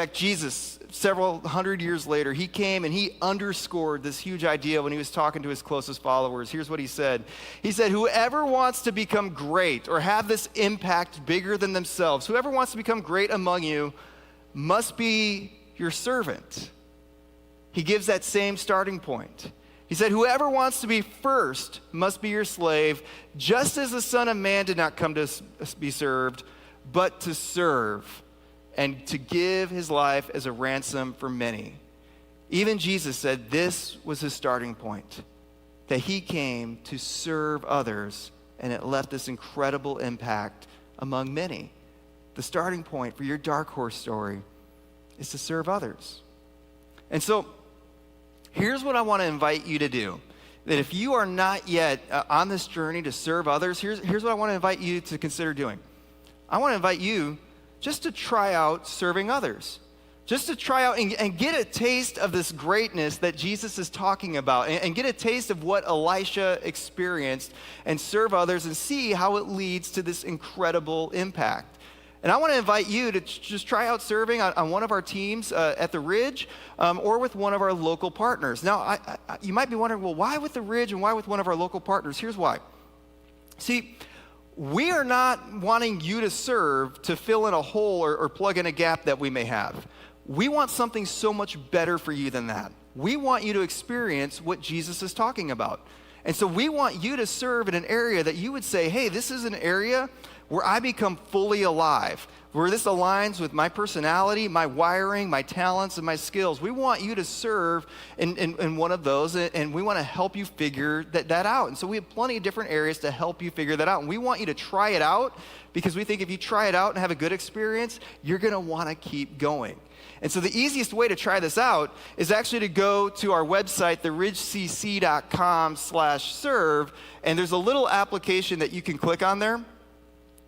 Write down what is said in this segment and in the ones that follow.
fact, Jesus, several hundred years later, he came and he underscored this huge idea when he was talking to his closest followers. Here's what he said. He said, whoever wants to become great or have this impact bigger than themselves, whoever wants to become great among you must be your servant. He gives that same starting point. He said, whoever wants to be first must be your slave, just as the Son of Man did not come to be served, but to serve and to give his life as a ransom for many. Even Jesus said this was his starting point, that he came to serve others, and it left this incredible impact among many. The starting point for your dark horse story is to serve others. And so here's what I want to invite you to do. That if you are not yet on this journey to serve others, here's what I want to invite you to consider doing. I want to invite you just to try out serving others. Just to try out and get a taste of this greatness that Jesus is talking about, and get a taste of what Elisha experienced, and serve others and see how it leads to this incredible impact. And I want to invite you to just try out serving on one of our teams at the Ridge, or with one of our local partners. Now, you might be wondering, well, why with the Ridge and why with one of our local partners? Here's why. See, we are not wanting you to serve to fill in a hole or plug in a gap that we may have. We want something so much better for you than that. We want you to experience what Jesus is talking about. And so we want you to serve in an area that you would say, hey, this is an area where I become fully alive, where this aligns with my personality, my wiring, my talents, and my skills. We want you to serve in one of those, and we want to help you figure that out. And so we have plenty of different areas to help you figure that out. And we want you to try it out, because we think if you try it out and have a good experience, you're going to want to keep going. And so the easiest way to try this out is actually to go to our website, theridgecc.com/serve, and there's a little application that you can click on there.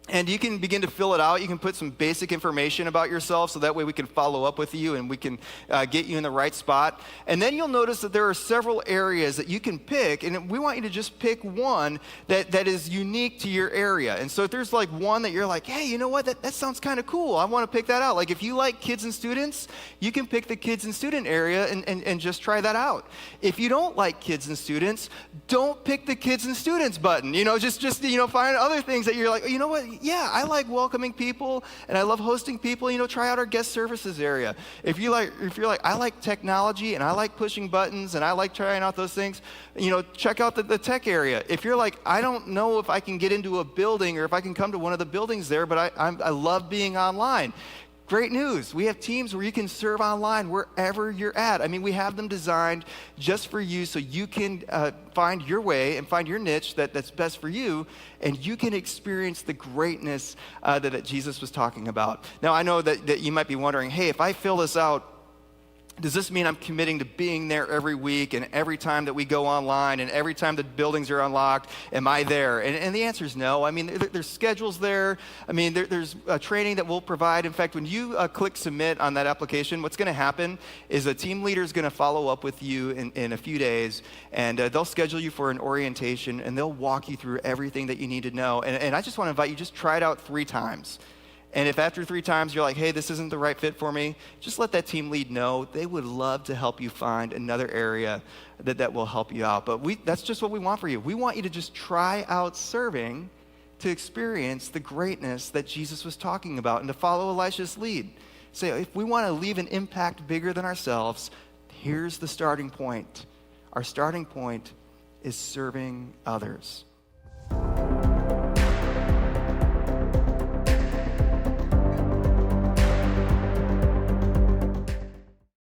And you can begin to fill it out. You can put some basic information about yourself, so that way we can follow up with you and we can get you in the right spot. And then you'll notice that there are several areas that you can pick, and we want you to just pick one that is unique to your area. And so if there's like one that you're like, hey, you know what, that sounds kind of cool, I want to pick that out. Like if you like kids and students, you can pick the kids and student area and just try that out. If you don't like kids and students, don't pick the kids and students button. Just find other things that you're like, you know what, yeah, I like welcoming people and I love hosting people. Try out our guest services area. If you're like, I like technology and I like pushing buttons and I like trying out those things, check out the tech area. If you're like, I don't know if I can get into a building or if I can come to one of the buildings there, but I love being online. Great news. We have teams where you can serve online wherever you're at. I mean, we have them designed just for you, so you can find your way and find your niche that's best for you, and you can experience the greatness that Jesus was talking about. Now, I know that you might be wondering, hey, if I fill this out, does this mean I'm committing to being there every week and every time that we go online and every time the buildings are unlocked, am I there? And the answer is no. I mean, there's schedules there. I mean, there's training that we'll provide. In fact, when you click submit on that application, what's going to happen is a team leader is going to follow up with you in a few days, and they'll schedule you for an orientation, and they'll walk you through everything that you need to know. And I just want to invite you, just try it out 3 times. And if after 3 times you're like, hey, this isn't the right fit for me, just let that team lead know. They would love to help you find another area that will help you out. But that's just what we want for you. We want you to just try out serving to experience the greatness that Jesus was talking about and to follow Elisha's lead. Say, if we want to leave an impact bigger than ourselves, here's the starting point. Our starting point is serving others.